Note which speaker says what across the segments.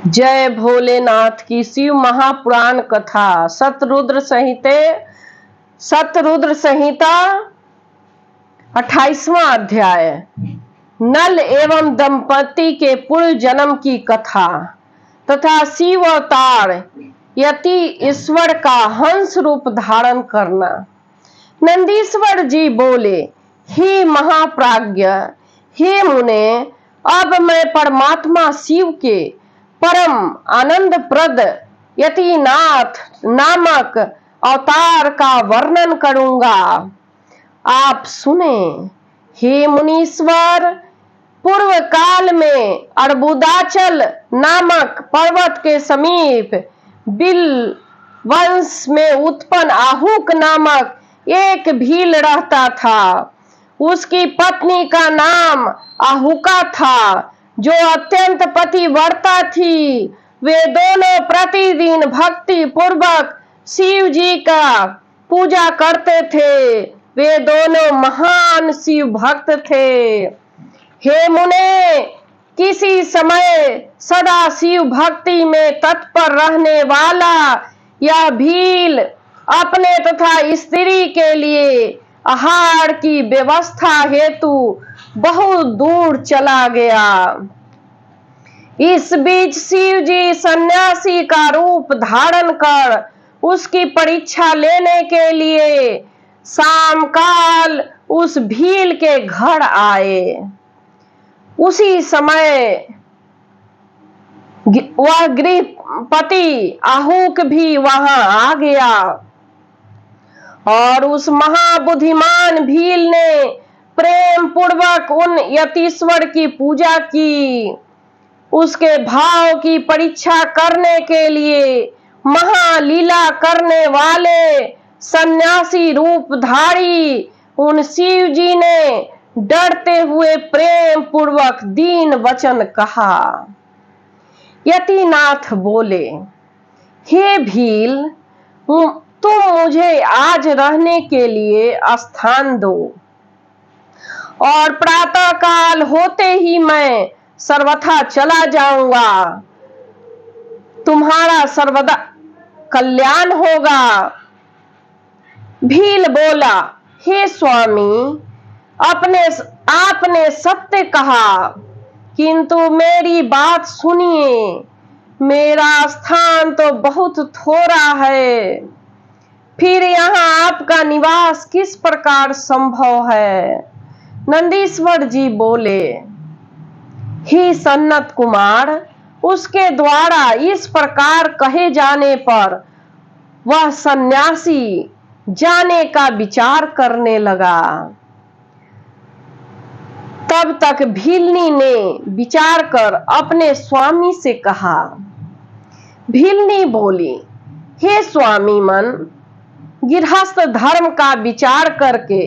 Speaker 1: जय भोलेनाथ की शिव महापुराण कथा सतरुद्र संहिता 28वां अध्याय। नल एवं दंपति के पूर्व जन्म की कथा तथा शिव अवतार यति ईश्वर का हंस रूप धारण करना। नंदीश्वर जी बोले, हे महाप्राज्ञ, हे मुने, अब मैं परमात्मा शिव के परम आनंद प्रद यतिनाथ नामक अवतार का वर्णन करूंगा। आप सुने। हे मुनीश्वर, पूर्व काल में अर्बुदाचल नामक पर्वत के समीप बिल वंश में उत्पन्न आहूक नामक एक भील रहता था। उसकी पत्नी का नाम आहुका था, जो अत्यंत पतिव्रता थी। वे दोनों प्रतिदिन भक्ति पूर्वक शिव जी का पूजा करते थे। वे दोनों महान शिव भक्त थे। हे मुने, किसी समय सदा शिव भक्ति में तत्पर रहने वाला यह भील अपने तथा स्त्री के लिए आहार की व्यवस्था हेतु बहुत दूर चला गया। इस बीच शिव जी सन्यासी का रूप धारण कर उसकी परीक्षा लेने के लिए शाम काल उस भील के घर आए। उसी समय वह गृहपति आहूक भी वहां आ गया और उस महाबुद्धिमान भील ने प्रेम पूर्वक उन यतीश्वर की पूजा की। उसके भाव की परीक्षा करने के लिए महालीला करने वाले सन्यासी रूपधारी उन शिव जी ने डरते हुए प्रेम पूर्वक दीन वचन कहा। यतिनाथ बोले, हे भील, तुम मुझे आज रहने के लिए स्थान दो और प्रातः काल होते ही मैं सर्वथा चला जाऊंगा। तुम्हारा सर्वदा कल्याण होगा। भील बोला, हे स्वामी, आपने सत्य कहा, किंतु मेरी बात सुनिए। मेरा स्थान तो बहुत थोड़ा है, फिर यहाँ आपका निवास किस प्रकार संभव है? नंदीश्वर जी बोले, हे सन्नत कुमार, उसके द्वारा इस प्रकार कहे जाने पर वह सन्यासी जाने का विचार करने लगा। तब तक भीलनी ने विचार कर अपने स्वामी से कहा। भीलनी बोली, हे स्वामी मन, गृहस्थ धर्म का विचार करके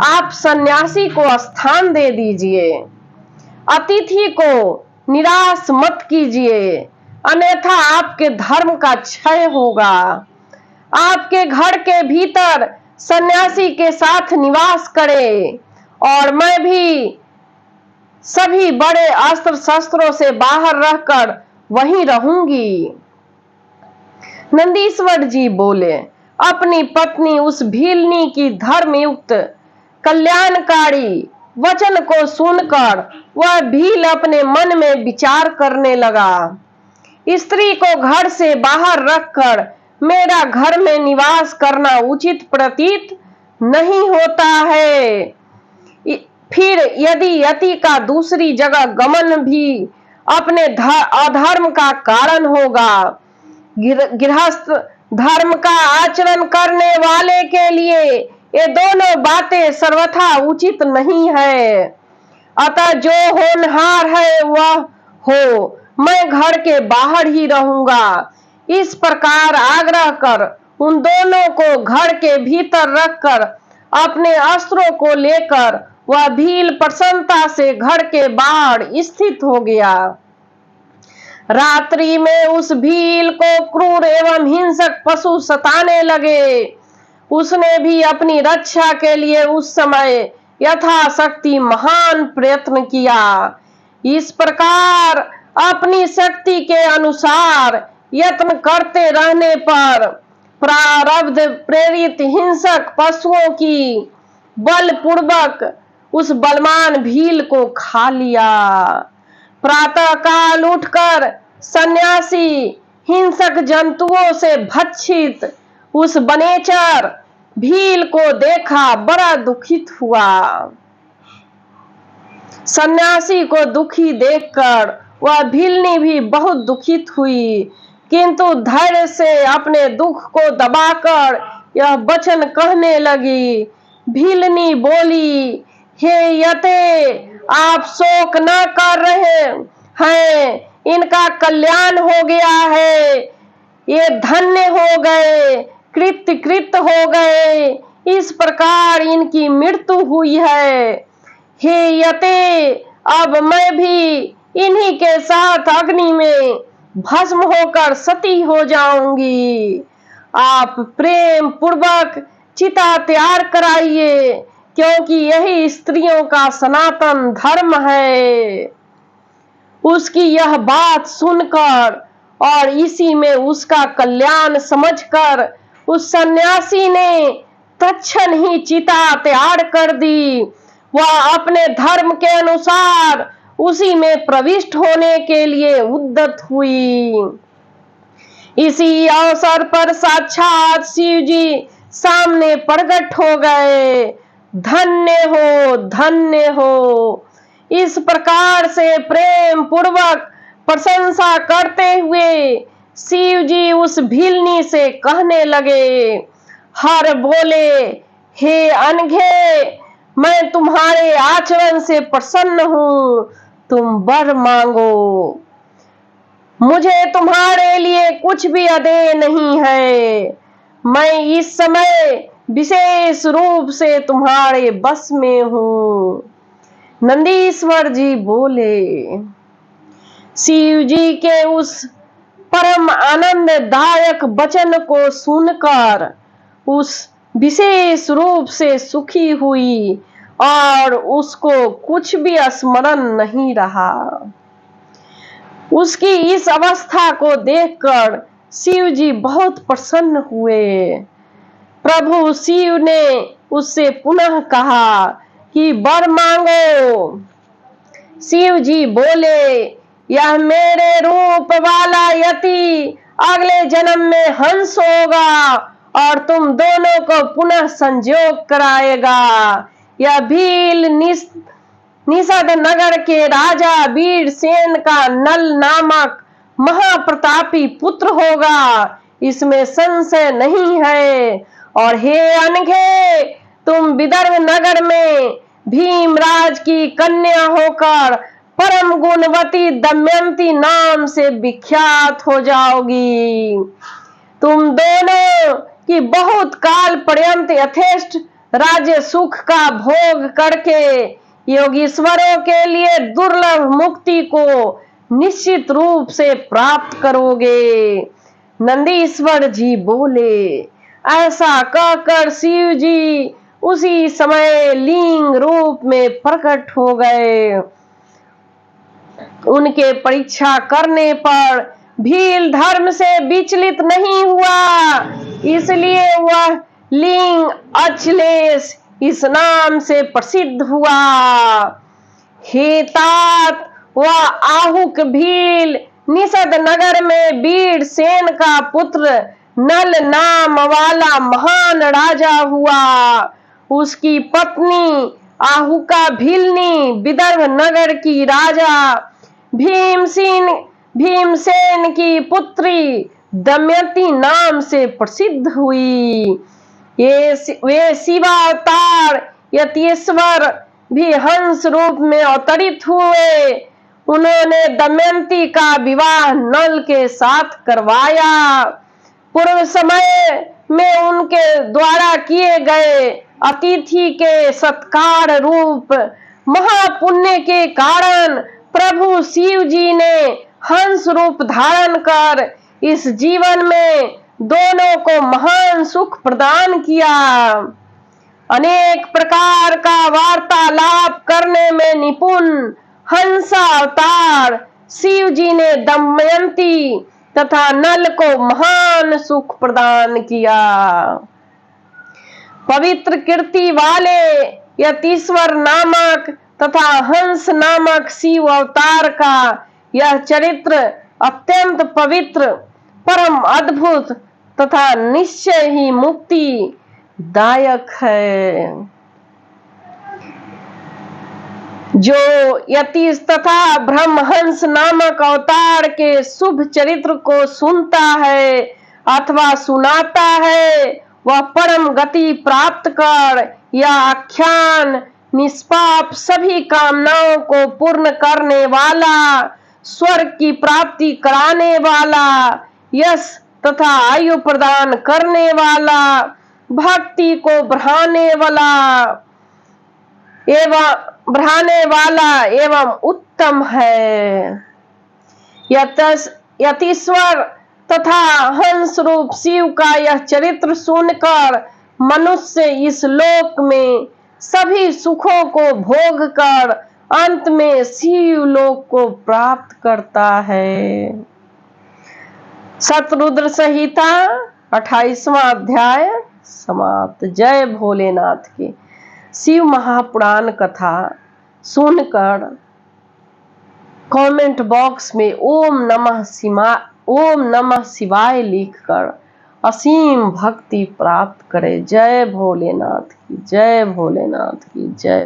Speaker 1: आप सन्यासी को स्थान दे दीजिए। अतिथि को निराश मत कीजिए, अन्यथा आपके धर्म का क्षय होगा। आपके घर के भीतर सन्यासी के साथ निवास करें और मैं भी सभी बड़े अस्त्र शस्त्रों से बाहर रहकर वहीं रहूंगी। नंदीश्वर जी बोले, अपनी पत्नी उस भीलनी की धर्मयुक्त कल्याणकारी वचन को सुनकर वह भील अपने मन में विचार करने लगा। स्त्री को घर से बाहर रखकर मेरा घर में निवास करना उचित प्रतीत नहीं होता है। फिर यदि यति का दूसरी जगह गमन भी अपने अधर्म का कारण होगा। गृहस्थ धर्म का आचरण करने वाले के लिए ये दोनों बातें सर्वथा उचित नहीं है। अतः जो होनहार है वह हो, मैं घर के बाहर ही रहूंगा। इस प्रकार आग्रह कर उन दोनों को घर के भीतर रखकर अपने अस्त्रों को लेकर वह भील प्रसन्नता से घर के बाहर स्थित हो गया। रात्रि में उस भील को क्रूर एवं हिंसक पशु सताने लगे। उसने भी अपनी रक्षा के लिए उस समय यथाशक्ति महान प्रयत्न किया। इस प्रकार अपनी शक्ति के अनुसार यत्न करते रहने पर प्रारब्ध प्रेरित हिंसक पशुओं की बलपूर्वक उस बलवान भील को खा लिया। प्रातः काल उठकर सन्यासी हिंसक जंतुओं से भक्षित उस वनेचर भील को देखा, बड़ा दुखित हुआ। सन्यासी को दुखी देखकर वह भीलनी भी बहुत दुखित हुई, किंतु धैर्य से अपने दुख को दबाकर यह वचन कहने लगी। भीलनी बोली, हे यते, आप शोक न कर रहे हैं, इनका कल्याण हो गया है, ये धन्य हो गए, कृत हो गए, इस प्रकार इनकी मृत्यु हुई है। हे यते, अब मैं भी इन्हीं के साथ अग्नि में भस्म होकर सती हो जाऊंगी। आप प्रेम पूर्वक चिता तैयार कराइए, क्योंकि यही स्त्रियों का सनातन धर्म है। उसकी यह बात सुनकर और इसी में उसका कल्याण समझकर उस सन्यासी ने तत्क्षण ही चिता तैयार कर दी। वह अपने धर्म के अनुसार उसी में प्रविष्ट होने के लिए उद्यत हुई। इसी अवसर पर साक्षात शिव जी सामने प्रकट हो गए। धन्य हो, धन्य हो। इस प्रकार से प्रेम पूर्वक प्रशंसा करते हुए शिव जी उस भीलनी से कहने लगे। हर बोले, हे अनघे, मैं तुम्हारे आचरण से प्रसन्न हूँ, तुम वर मांगो। मुझे तुम्हारे लिए कुछ भी अदेय नहीं है। मैं इस समय विशेष रूप से तुम्हारे बस में हूँ। नंदीश्वर जी बोले। शिव जी के उस परम आनंददायक वचन को सुनकर उस विशेष रूप से सुखी हुई और उसको कुछ भी स्मरण नहीं रहा। उसकी इस अवस्था को देखकर शिव जी बहुत प्रसन्न हुए। प्रभु शिव ने उससे पुनः कहा कि वर मांगो। शिव जी बोले, यह मेरे रूप वाला यति अगले जन्म में हंस होगा और तुम दोनों को पुनः संयोग कराएगा। यह भील निषद नगर के राजा वीरसेन का नल नामक महाप्रतापी पुत्र होगा, इसमें संशय नहीं है। और हे अनघे, तुम विदर्भ नगर में भीमराज की कन्या होकर परम गुणवती दमयंती नाम से विख्यात हो जाओगी। तुम दोनों की बहुत काल पर्यंत यथेष्ट राज्य सुख का भोग करके योगीश्वरों के लिए दुर्लभ मुक्ति को निश्चित रूप से प्राप्त करोगे। नंदीश्वर जी बोले। ऐसा कहकर शिव जी उसी समय लिंग रूप में प्रकट हो गए। उनके परीक्षा करने पर भील धर्म से विचलित नहीं हुआ, इसलिए वह लिंग अचलेश इस नाम से प्रसिद्ध हुआ। हे तात, वह आहुक भील निषद नगर में वीरसेन का पुत्र नल नाम वाला महान राजा हुआ। उसकी पत्नी आहुका भीलनी विदर्भ नगर की राजा भीमसेन की पुत्री दमयंती नाम से प्रसिद्ध हुई। वे शिवावतार यतीश्वर भी हंस रूप में अवतरित हुए। उन्होंने दमयंती का विवाह नल के साथ करवाया। पूर्व समय में उनके द्वारा किए गए अतिथि के सत्कार रूप महापुण्य के कारण प्रभु शिव जी ने हंस रूप धारण कर इस जीवन में दोनों को महान सुख प्रदान किया। अनेक प्रकार का वार्तालाप करने में निपुण हंसा अवतार शिव जी ने दमयंती तथा नल को महान सुख प्रदान किया। पवित्र कीर्ति वाले यतीश्वर नामक तथा हंस नामक शिव अवतार का यह चरित्र अत्यंत पवित्र, परम अद्भुत तथा निश्चय ही मुक्ति दायक है। जो यतीश तथा ब्रह्महंस नामक अवतार के शुभ चरित्र को सुनता है अथवा सुनाता है, वह परम गति प्राप्त कर यह आख्यान निष्पाप सभी कामनाओं को पूर्ण करने वाला, स्वर्ग की प्राप्ति कराने वाला, यश तथा आयु प्रदान करने वाला, भक्ति को बढ़ाने वाला एवं उत्तम है। यतीश्वर तथा हंस रूप शिव का यह चरित्र सुनकर मनुष्य इस लोक में सभी सुखों को भोग कर अंत में शिव लोक को प्राप्त करता है। शतरुद्र संहिता 28वां अध्याय समाप्त। जय भोलेनाथ की। शिव महापुराण कथा सुनकर कमेंट बॉक्स में ओम नमः शिवाय लिखकर असीम भक्ति प्राप्त करें। जय भोलेनाथ की, जय भोलेनाथ की जय।